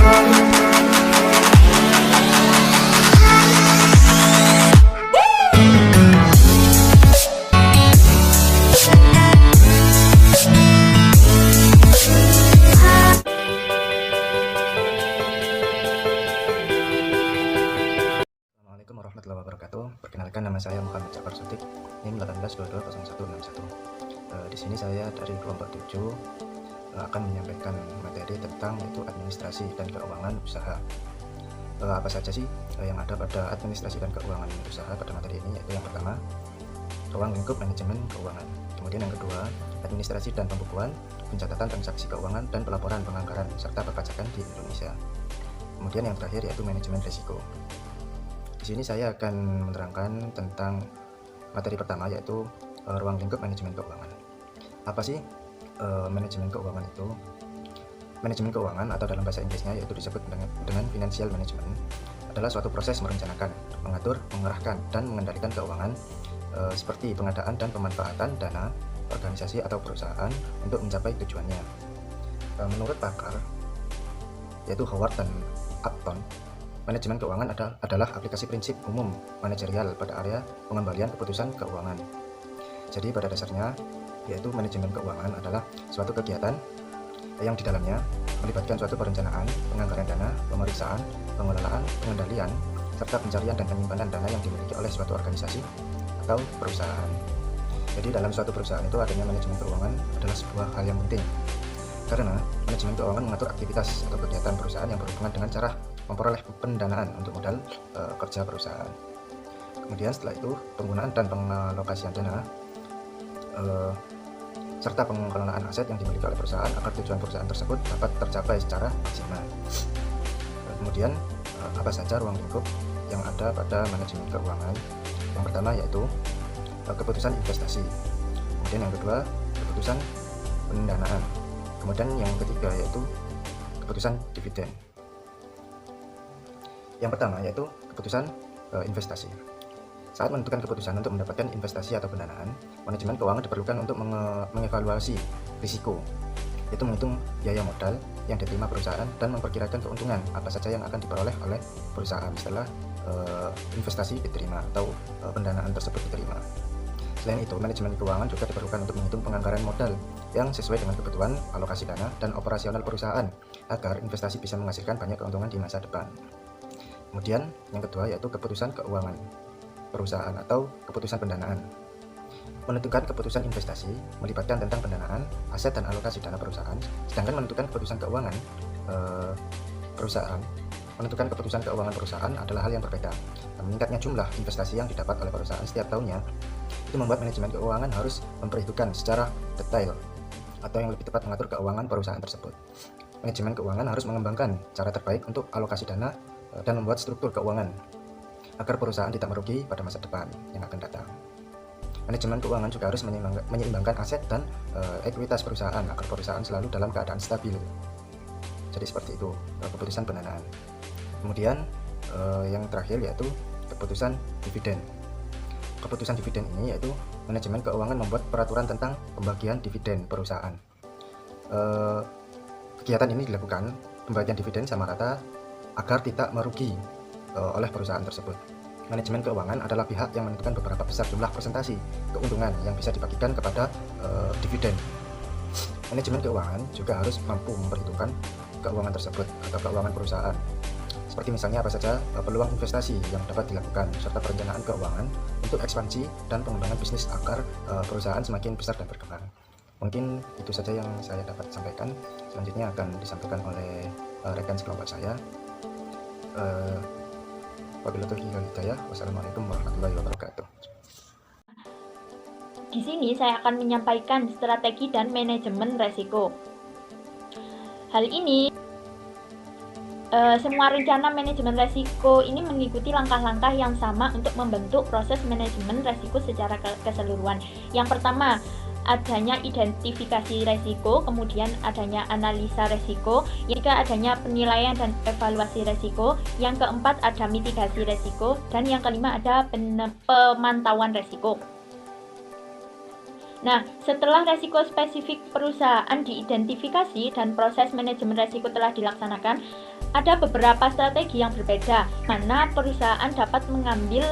Assalamualaikum warahmatullahi wabarakatuh. Perkenalkan, nama saya Muhammad Jafar Sodik, NIM 18220161. Di sini saya dari kelompok 7 akan menyampaikan materi tentang yaitu administrasi dan keuangan usaha. Apa saja sih yang ada pada administrasi dan keuangan usaha pada materi ini? Yaitu yang pertama, ruang lingkup manajemen keuangan. Kemudian yang kedua, administrasi dan pembukuan, pencatatan transaksi keuangan dan pelaporan penganggaran serta perpajakan di Indonesia. Kemudian yang terakhir yaitu manajemen risiko. Di sini saya akan menerangkan tentang materi pertama, yaitu ruang lingkup manajemen keuangan. Apa sih manajemen keuangan itu? Manajemen keuangan atau dalam bahasa Inggrisnya yaitu disebut dengan financial management adalah suatu proses merencanakan, mengatur, mengerahkan, dan mengendalikan keuangan seperti pengadaan dan pemanfaatan dana organisasi atau perusahaan untuk mencapai tujuannya. Menurut pakar yaitu Howard dan Upton, manajemen keuangan adalah aplikasi prinsip umum manajerial pada area pengembalian keputusan keuangan. Jadi pada dasarnya yaitu manajemen keuangan adalah suatu kegiatan yang di dalamnya melibatkan suatu perencanaan, penganggaran dana, pemeriksaan, pengelolaan, pengendalian, serta pencarian dan penyimpanan dana yang dimiliki oleh suatu organisasi atau perusahaan. Jadi dalam suatu perusahaan itu adanya manajemen keuangan adalah sebuah hal yang penting, karena manajemen keuangan mengatur aktivitas atau kegiatan perusahaan yang berhubungan dengan cara memperoleh pendanaan untuk modal kerja perusahaan. Kemudian setelah itu penggunaan dan pengalokasian dana serta pengelolaan aset yang dimiliki oleh perusahaan agar tujuan perusahaan tersebut dapat tercapai secara maksimal. Kemudian apa saja ruang lingkup yang ada pada manajemen keuangan? Yang pertama yaitu keputusan investasi, kemudian yang kedua keputusan pendanaan, kemudian yang ketiga yaitu keputusan dividen. Yang pertama yaitu keputusan investasi. Saat menentukan keputusan untuk mendapatkan investasi atau pendanaan, manajemen keuangan diperlukan untuk mengevaluasi risiko, yaitu menghitung biaya modal yang diterima perusahaan dan memperkirakan keuntungan apa saja yang akan diperoleh oleh perusahaan setelah investasi diterima atau pendanaan tersebut diterima. Selain itu, manajemen keuangan juga diperlukan untuk menghitung penganggaran modal yang sesuai dengan kebutuhan alokasi dana dan operasional perusahaan agar investasi bisa menghasilkan banyak keuntungan di masa depan. Kemudian yang kedua yaitu keputusan keuangan perusahaan atau keputusan pendanaan. Menentukan keputusan investasi melibatkan tentang pendanaan, aset dan alokasi dana perusahaan, sedangkan menentukan keputusan keuangan menentukan keputusan keuangan perusahaan adalah hal yang berbeda. Meningkatnya jumlah investasi yang didapat oleh perusahaan setiap tahunnya itu membuat manajemen keuangan harus memperhitungkan secara detail, atau yang lebih tepat mengatur keuangan perusahaan tersebut. Manajemen keuangan harus mengembangkan cara terbaik untuk alokasi dana dan membuat struktur keuangan agar perusahaan tidak merugi pada masa depan yang akan datang. Manajemen keuangan juga harus menyeimbangkan aset dan ekuitas perusahaan agar perusahaan selalu dalam keadaan stabil. Jadi seperti itu keputusan pendanaan. Kemudian yang terakhir yaitu keputusan dividen. Keputusan dividen ini yaitu manajemen keuangan membuat peraturan tentang pembagian dividen perusahaan. Kegiatan ini dilakukan pembagian dividen sama rata agar tidak merugi oleh perusahaan tersebut. Manajemen keuangan adalah pihak yang menentukan beberapa besar jumlah persentase keuntungan yang bisa dibagikan kepada dividen. Manajemen keuangan juga harus mampu memperhitungkan keuangan tersebut atau keuangan perusahaan, seperti misalnya apa saja peluang investasi yang dapat dilakukan serta perencanaan keuangan untuk ekspansi dan pengembangan bisnis agar perusahaan semakin besar dan berkembang. Mungkin itu saja yang saya dapat sampaikan. Selanjutnya akan disampaikan oleh rekan sekelompok saya. Wabillahi hidayah. Wassalamualaikum warahmatullahi wabarakatuh. Di sini saya akan menyampaikan strategi dan manajemen resiko. Hal ini semua rencana manajemen resiko ini mengikuti langkah-langkah yang sama untuk membentuk proses manajemen resiko secara keseluruhan. Yang pertama, adanya identifikasi resiko, kemudian adanya analisa resiko, yang ketiga adanya penilaian dan evaluasi resiko, yang keempat ada mitigasi resiko, dan yang kelima ada pemantauan resiko. Nah, setelah resiko spesifik perusahaan diidentifikasi dan proses manajemen resiko telah dilaksanakan, ada beberapa strategi yang berbeda, mana perusahaan dapat mengambil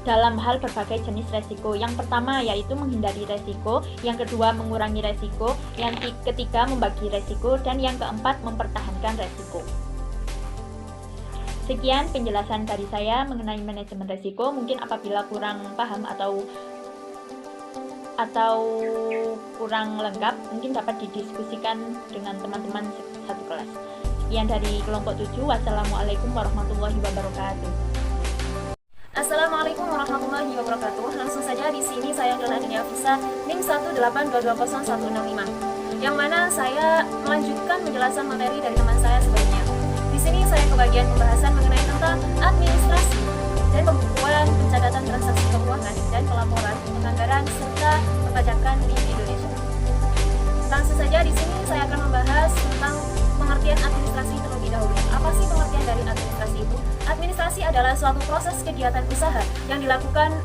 dalam hal berbagai jenis resiko. Yang pertama yaitu menghindari resiko, yang kedua mengurangi resiko, yang ketiga membagi resiko, dan yang keempat mempertahankan resiko. Sekian penjelasan dari saya mengenai manajemen resiko. Mungkin apabila kurang paham atau kurang lengkap, mungkin dapat didiskusikan dengan teman-teman satu kelas. Sekian dari kelompok 7. Wassalamualaikum warahmatullahi wabarakatuh. Assalamualaikum warahmatullahi wabarakatuh. Langsung saja di sini saya adalah Dini Afisa, NIM 182200165, yang mana saya melanjutkan penjelasan materi dari teman saya sebelumnya. Di sini saya ke bagian pembahasan mengenai tentang administrasi dan pembukuan pencatatan transaksi keuangan dan pelaporan, penganggaran serta perpajakan di Indonesia. Langsung saja di sini saya akan membahas tentang pengertian administrasi terlebih dahulu. Apa sih pengertian dari administrasi itu? Administrasi adalah suatu proses kegiatan usaha yang dilakukan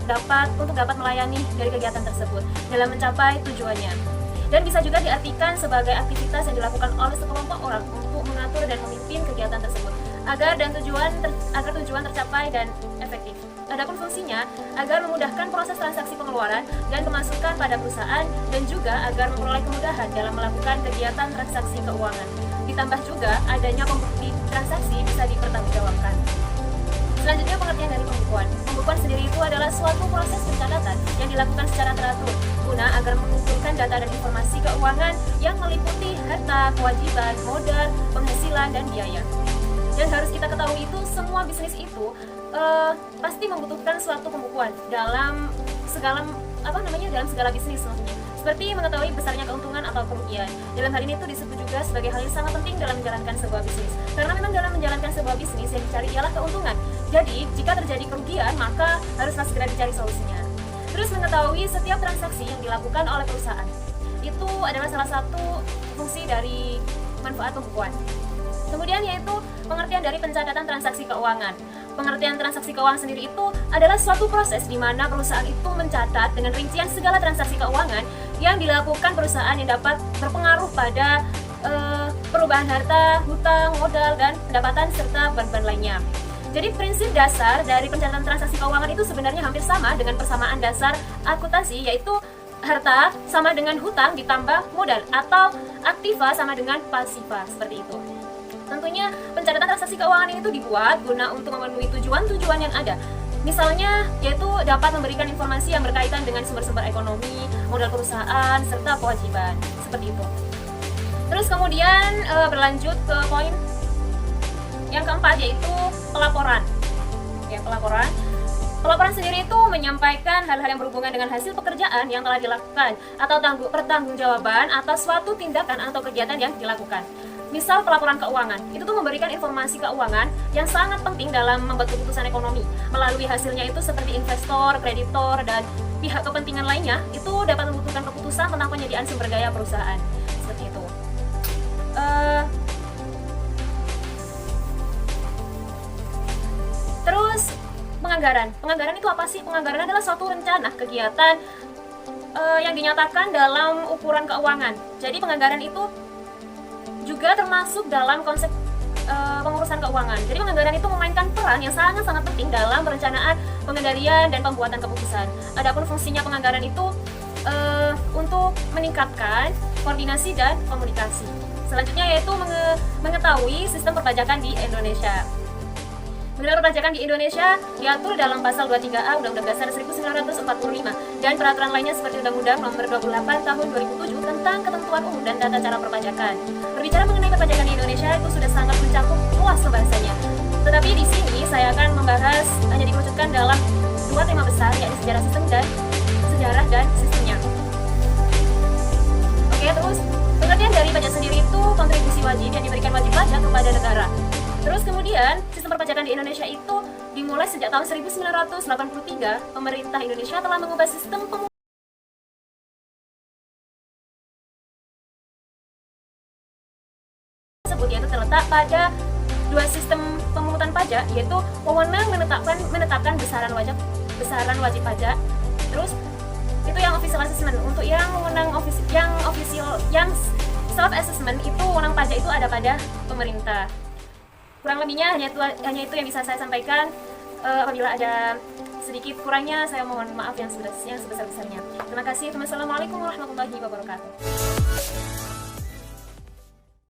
untuk dapat melayani dari kegiatan tersebut dalam mencapai tujuannya. Dan bisa juga diartikan sebagai aktivitas yang dilakukan oleh sekelompok orang untuk mengatur dan memimpin kegiatan tersebut agar tujuan tercapai dan efektif. Adapun fungsinya agar memudahkan proses transaksi pengeluaran dan pemasukan pada perusahaan, dan juga agar memperoleh kemudahan dalam melakukan kegiatan transaksi keuangan. Ditambah juga adanya pembukti transaksi bisa dipertanggungjawabkan. Selanjutnya pengertian dari pembukuan. Pembukuan sendiri itu adalah suatu proses pencatatan yang dilakukan secara teratur guna agar mengumpulkan data dan informasi keuangan yang meliputi harta, kewajiban, modal, penghasilan, dan biaya. Dan harus kita ketahui itu semua bisnis itu pasti membutuhkan suatu pembukuan dalam segala bisnis maksudnya. Seperti mengetahui besarnya keuntungan atau kerugian. Dalam hal ini itu disebut juga sebagai hal yang sangat penting dalam menjalankan sebuah bisnis. Karena memang dalam menjalankan sebuah bisnis yang dicari ialah keuntungan. Jadi, jika terjadi kerugian, maka haruslah segera dicari solusinya. Terus mengetahui setiap transaksi yang dilakukan oleh perusahaan. Itu adalah salah satu fungsi dari manfaat pembukuan. Kemudian yaitu pengertian dari pencatatan transaksi keuangan. Pengertian transaksi keuangan sendiri itu adalah suatu proses di mana perusahaan itu mencatat dengan rincian segala transaksi keuangan yang dilakukan perusahaan yang dapat berpengaruh pada perubahan harta, hutang, modal, dan pendapatan serta beban lainnya. Jadi prinsip dasar dari pencatatan transaksi keuangan itu sebenarnya hampir sama dengan persamaan dasar akuntansi, yaitu harta sama dengan hutang ditambah modal, atau aktiva sama dengan pasiva, seperti itu. Tentunya pencatatan transaksi keuangan ini tuh dibuat guna untuk memenuhi tujuan-tujuan yang ada. Misalnya yaitu dapat memberikan informasi yang berkaitan dengan sumber-sumber ekonomi, modal perusahaan, serta kewajiban, seperti itu. Terus kemudian berlanjut ke poin yang keempat, yaitu pelaporan. Ya, Pelaporan sendiri itu menyampaikan hal-hal yang berhubungan dengan hasil pekerjaan yang telah dilakukan atau pertanggungjawaban atas suatu tindakan atau kegiatan yang dilakukan. Misal pelaporan keuangan, itu tuh memberikan informasi keuangan yang sangat penting dalam membuat keputusan ekonomi. Melalui hasilnya itu seperti investor, kreditor, dan pihak kepentingan lainnya, itu dapat membutuhkan keputusan tentang penyediaan sumber daya perusahaan. Seperti itu. Terus penganggaran. Penganggaran itu apa sih? Penganggaran adalah suatu rencana kegiatan yang dinyatakan dalam ukuran keuangan. Jadi penganggaran itu juga termasuk dalam konsep pengurusan keuangan. Jadi penganggaran itu memainkan peran yang sangat-sangat penting dalam perencanaan, pengendalian, dan pembuatan keputusan. Adapun fungsinya penganggaran itu untuk meningkatkan koordinasi dan komunikasi. Selanjutnya yaitu mengetahui sistem perpajakan di Indonesia. Mengenai perpajakan di Indonesia diatur dalam pasal 23A Undang-Undang Dasar 1945 dan peraturan lainnya seperti Undang-Undang Nomor 28 Tahun 2007 tentang ketentuan umum dan tata cara perpajakan. Berbicara mengenai perpajakan di Indonesia itu sudah sangat mencakup luas pembahasannya. Tetapi di sini saya akan membahas hanya dikerucutkan dalam dua tema besar, yaitu sejarah dan sistemnya. Oke, terus pengertian dari pajak sendiri itu kontribusi wajib yang diberikan wajib pajak kepada negara. Terus kemudian, sistem perpajakan di Indonesia itu dimulai sejak tahun 1983. Pemerintah Indonesia telah mengubah sistem tersebut, yaitu terletak pada dua sistem pemungutan pajak, yaitu wewenang menetapkan besaran wajib pajak. Terus Itu yang official assessment. Untuk yang self assessment itu wewenang pajak itu ada pada pemerintah. Kurang lebihnya hanya itu yang bisa saya sampaikan. Apabila ada sedikit kurangnya, saya mohon maaf yang sebesar-besarnya. Terima kasih. Wassalamualaikum warahmatullahi wabarakatuh.